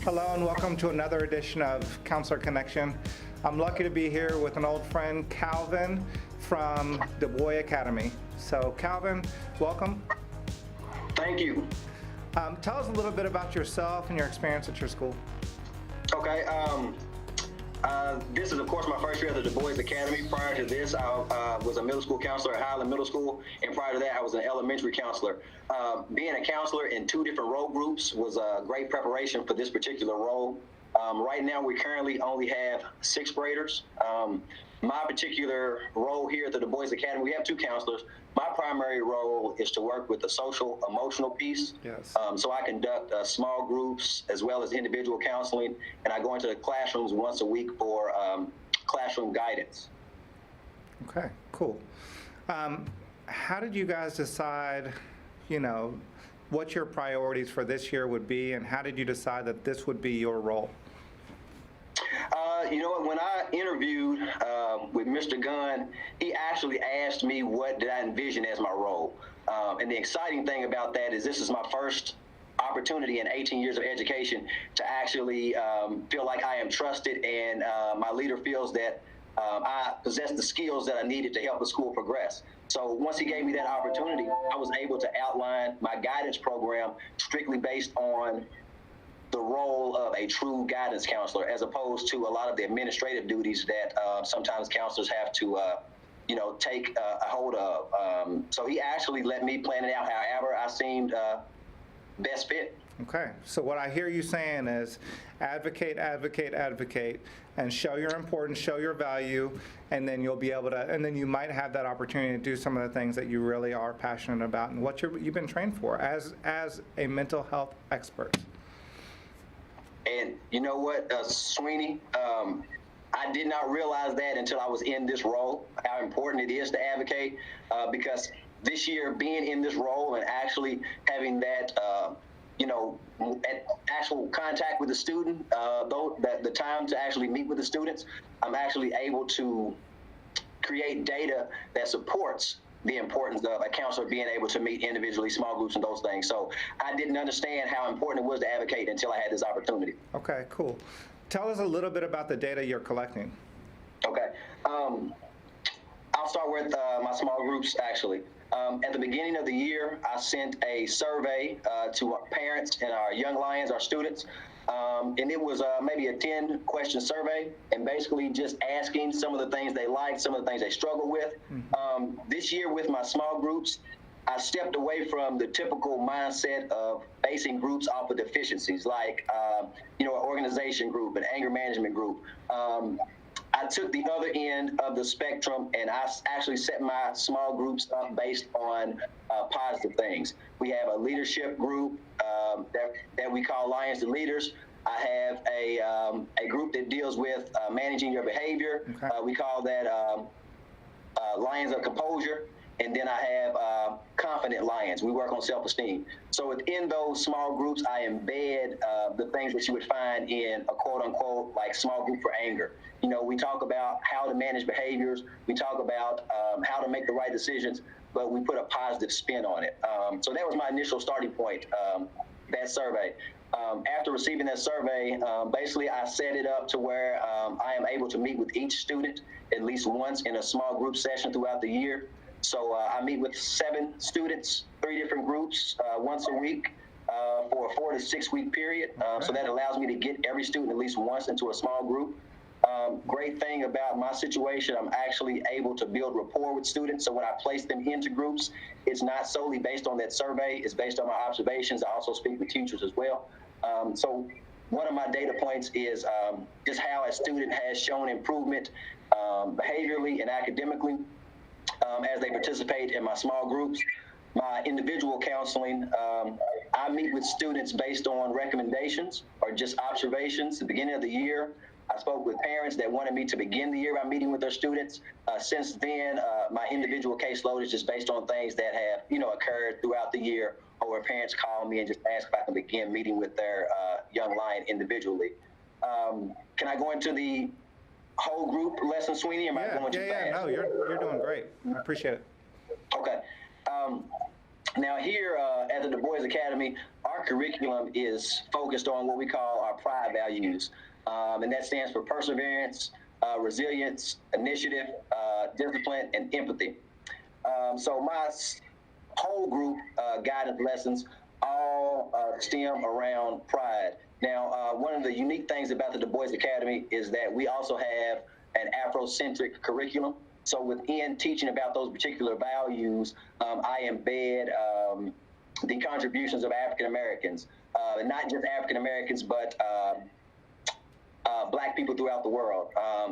Hello and welcome to another edition of Counselor Connection. I'm lucky to be here with an old friend, Calvin, from Du Bois Academy. So Calvin, welcome. Thank you. Tell us a little bit about yourself and your experience at your school. Okay. This is, of course, my first year at the Du Bois Academy. Prior to this, I was a middle school counselor at Highland Middle School, and prior to that, I was an elementary counselor. Being a counselor in two different role groups was a great preparation for this particular role. Right now, we currently only have sixth graders. My particular role here at the Du Bois Academy, we have two counselors. My primary role is to work with the social emotional piece. Yes. So I conduct small groups as well as individual counseling, and I go into the classrooms once a week for classroom guidance. Okay, cool. How did you guys decide, what your priorities for this year would be, and how did you decide that this would be your role? You know what, when I interviewed with Mr. Gunn, he actually asked me what did I envision as my role. And the exciting thing about that is this is my first opportunity in 18 years of education to actually feel like I am trusted, and my leader feels that I possess the skills that I needed to help the school progress. So once he gave me that opportunity, I was able to outline my guidance program strictly based on the role of a true guidance counselor, as opposed to a lot of the administrative duties that sometimes counselors have to, take a hold of. So he actually let me plan it out however I seemed best fit. Okay, so what I hear you saying is advocate, advocate, advocate, and show your importance, show your value, and then you'll be able to, and then you might have that opportunity to do some of the things that you really are passionate about and what you've been trained for as a mental health expert. And you know what, Sweeney, I did not realize that until I was in this role, how important it is to advocate, because this year being in this role and actually having that, actual contact with the student, the time to actually meet with the students, I'm actually able to create data that supports the importance of a counselor being able to meet individually, small groups, and those things. So I didn't understand how important it was to advocate until I had this opportunity. Okay, cool. Tell us a little bit about the data you're collecting. Okay. I'll start with my small groups, actually. At the beginning of the year, I sent a survey to our parents and our young lions, our students, and it was maybe a 10-question survey, and basically just asking some of the things they liked, some of the things they struggle with. This year with my small groups, I stepped away from the typical mindset of basing groups off of deficiencies, like an organization group, an anger management group. I took the other end of the spectrum, and I actually set my small groups up based on positive things. We have a leadership group that we call Lions to Leaders. I have a group that deals with managing your behavior. Okay. We call that Lions of Composure. And then I have Confident Lions. We work on self-esteem. So within those small groups, I embed the things that you would find in a quote-unquote like small group for anger. We talk about how to manage behaviors. We talk about how to make the right decisions, but we put a positive spin on it. So that was my initial starting point, that survey. After receiving that survey, basically I set it up to where I am able to meet with each student at least once in a small group session throughout the year. So I meet with 7 students, 3 different groups, once a week for a 4 to 6 week period. So that allows me to get every student at least once into a small group. Great thing about my situation, I'm actually able to build rapport with students. So when I place them into groups, it's not solely based on that survey. It's based on my observations. I also speak with teachers as well. So one of my data points is just how a student has shown improvement behaviorally and academically as they participate in my small groups. My individual counseling, I meet with students based on recommendations or just observations. At the beginning of the year, I spoke with parents that wanted me to begin the year by meeting with their students. Since then, my individual caseload is just based on things that have, occurred throughout the year, or where parents call me and just ask if I can begin meeting with their young lion individually. Can I go into the whole group lesson, Sweeney? Am I going too fast? No, you're doing great. I appreciate it. Okay. Now here at the Du Bois Academy, our curriculum is focused on what we call our pride values. And that stands for perseverance, resilience, initiative, discipline, and empathy. So my whole group guidance lessons all stem around pride. Now, one of the unique things about the Du Bois Academy is that we also have an Afrocentric curriculum. So within teaching about those particular values, I embed the contributions of African Americans, not just African Americans, but Black people throughout the world.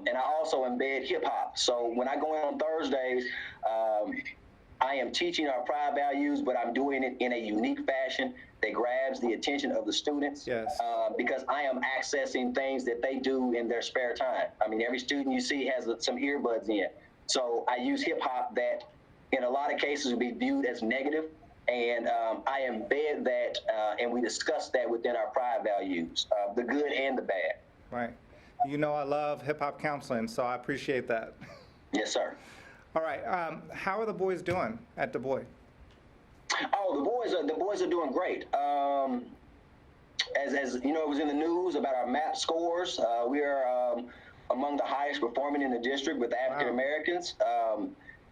And I also embed hip hop. So when I go in on Thursdays, I am teaching our pride values, but I'm doing it in a unique fashion that grabs the attention of the students. Yes. Because I am accessing things that they do in their spare time. I mean, every student you see has some earbuds in. So I use hip hop that in a lot of cases would be viewed as negative. And I embed that and we discuss that within our pride values, the good and the bad. Right. You know I love hip-hop counseling, so I appreciate that. Yes, sir. All right. How are the boys doing at Du Bois? Oh, the boys are doing great. As you know, it was in the news about our MAP scores. We are among the highest performing in the district with African Americans.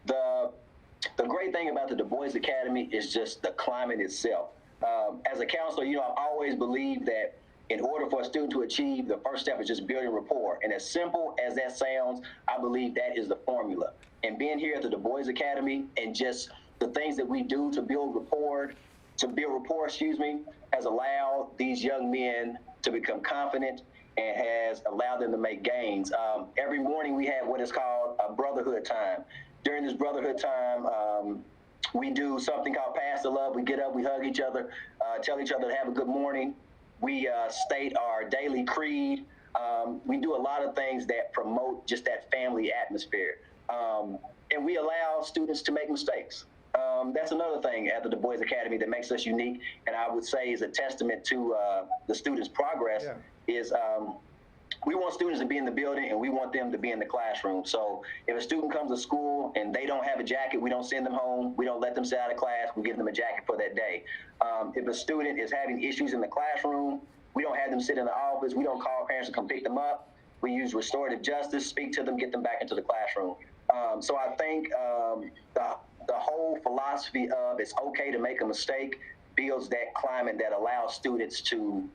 The great thing about the Du Bois Academy is just the climate itself. As a counselor, you know, I've always believed that in order for a student to achieve, the first step is just building rapport. And as simple as that sounds, I believe that is the formula. And being here at the Du Bois Academy and just the things that we do to build rapport, has allowed these young men to become confident and has allowed them to make gains. Every morning we have what is called a brotherhood time. During this brotherhood time, we do something called Pass the Love. We get up, we hug each other, tell each other to have a good morning. We state our daily creed. We do a lot of things that promote just that family atmosphere. And we allow students to make mistakes. That's another thing at the Du Bois Academy that makes us unique, and I would say is a testament to the students' progress, is we want students to be in the building and we want them to be in the classroom. So if a student comes to school and they don't have a jacket, we don't send them home. We don't let them sit out of class. We give them a jacket for that day. If a student is having issues in the classroom, we don't have them sit in the office. We don't call parents to come pick them up. We use restorative justice, speak to them, get them back into the classroom. So I think the whole philosophy of it's okay to make a mistake builds that climate that allows students to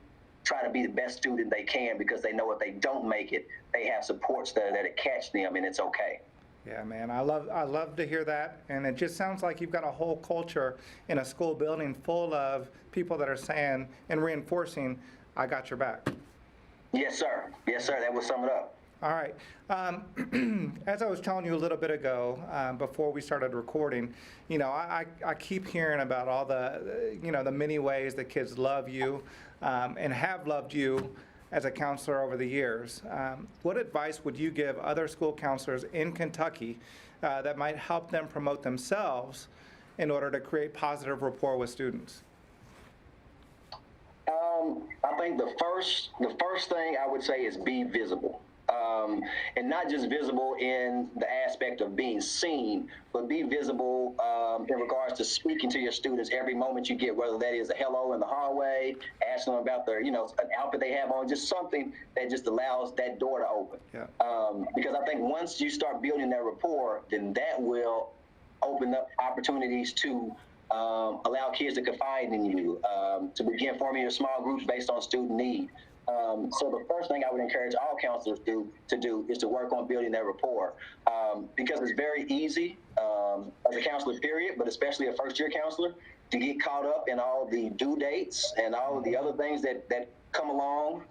try to be the best student they can, because they know if they don't make it, they have supports that catch them, and it's okay. Yeah, man, I love to hear that, and it just sounds like you've got a whole culture in a school building full of people that are saying and reinforcing, "I got your back." Yes, sir. Yes, sir. That would sum it up. All right. As I was telling you a little bit ago, before we started recording, you know, I keep hearing about all the, you know, the many ways that kids love you and have loved you as a counselor over the years. What advice would you give other school counselors in Kentucky that might help them promote themselves in order to create positive rapport with students? I think the first thing I would say is be visible. And not just visible in the aspect of being seen, but be visible in regards to speaking to your students every moment you get, whether that is a hello in the hallway, asking them about their, you know, an outfit they have on, just something that just allows that door to open. Yeah. Because I think once you start building that rapport, then that will open up opportunities to allow kids to confide in you, to begin forming your small groups based on student need. So the first thing I would encourage all counselors to do is to work on building that rapport, because it's very easy as a counselor, period, but especially a first-year counselor, to get caught up in all the due dates and all of the other things that come along.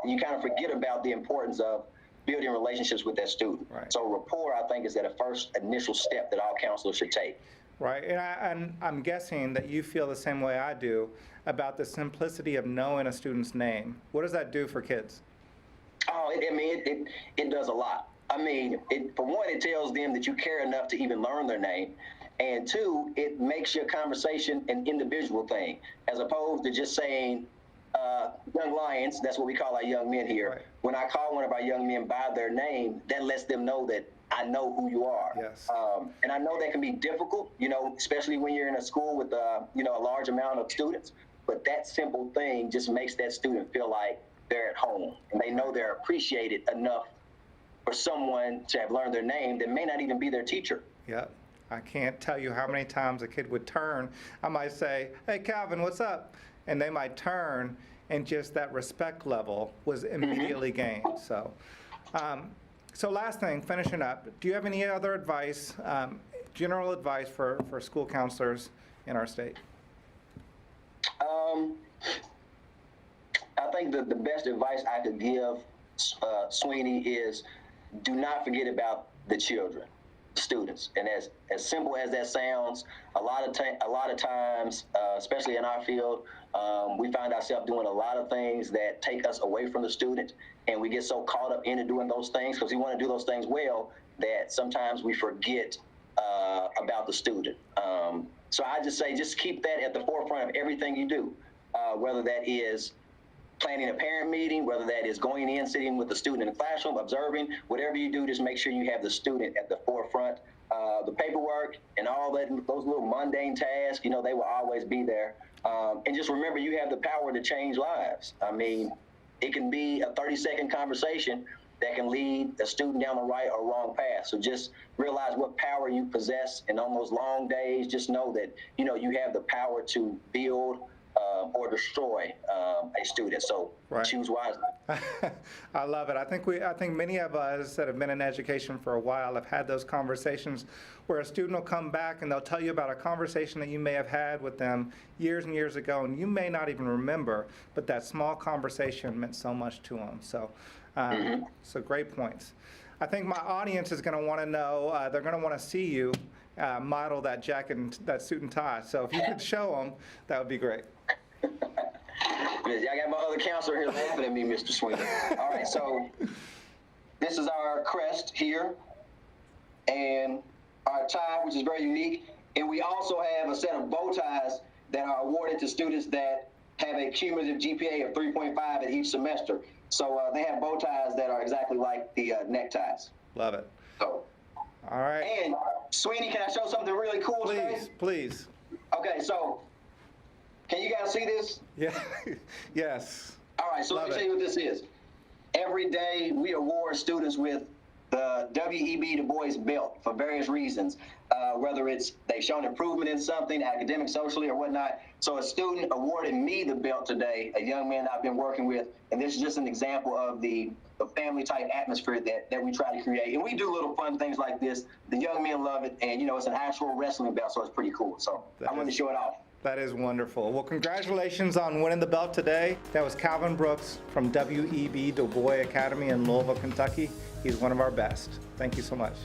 You kind of forget about the importance of building relationships with that student. Right. So rapport, I think, is that first initial step that all counselors should take. Right, and I'm guessing that you feel the same way I do about the simplicity of knowing a student's name. What does that do for kids? Oh, it does a lot. I mean, for one, it tells them that you care enough to even learn their name. And two, it makes your conversation an individual thing, as opposed to just saying, young lions, that's what we call our young men here. Right. When I call one of our young men by their name, that lets them know that I know who you are. Yes. And I know that can be difficult, you know, especially when you're in a school with, you know, a large amount of students. But that simple thing just makes that student feel like they're at home and they know they're appreciated enough for someone to have learned their name that may not even be their teacher. Yep. I can't tell you how many times a kid would turn. I might say, "Hey, Calvin, what's up?" And they might turn, and just that respect level was immediately gained. So last thing, finishing up, do you have any other advice, general advice for school counselors in our state? I think that the best advice I could give, Sweeney, is do not forget about the children, students. And as simple as that sounds, a lot of times, especially in our field, we find ourselves doing a lot of things that take us away from the student, and we get so caught up into doing those things because we want to do those things well that sometimes we forget about the student. So I just say, just keep that at the forefront of everything you do, whether that is planning a parent meeting, whether that is going in, sitting with the student in the classroom, observing, whatever you do, just make sure you have the student at the forefront. The paperwork and all that, those little mundane tasks, they will always be there. And just remember, you have the power to change lives. I mean, it can be a 30-second conversation that can lead a student down the right or wrong path. So just realize what power you possess, and on those long days, just know that, you have the power to build or destroy a student. So choose wisely. I love it. I think many of us that have been in education for a while have had those conversations where a student will come back and they'll tell you about a conversation that you may have had with them years and years ago, and you may not even remember, but that small conversation meant so much to them. So, so great points. I think my audience is going to want to know, they're going to want to see you model that jacket and that suit and tie. So if you could show them, that would be great. I got my other counselor here laughing at me, Mr. Sweeney. All right, so this is our crest here and our tie, which is very unique. And we also have a set of bow ties that are awarded to students that have a cumulative GPA of 3.5 at each semester. So they have bow ties that are exactly like the neckties. Love it. So, all right. And Sweeney, can I show something really cool? Please, please. Okay, so can you guys see this? Yeah. Yes. All right, so let me tell you what this is. Every day we award students with the W.E.B. Du Bois belt for various reasons, whether it's they've shown improvement in something, academic, socially, or whatnot. So a student awarded me the belt today, a young man I've been working with, and this is just an example of the family-type atmosphere that we try to create. And we do little fun things like this. The young men love it, and, it's an actual wrestling belt, so it's pretty cool. So I wanted to show it off. That is wonderful. Well, congratulations on winning the belt today. That was Calvin Brooks from W.E.B. Du Bois Academy in Louisville, Kentucky. He's one of our best. Thank you so much.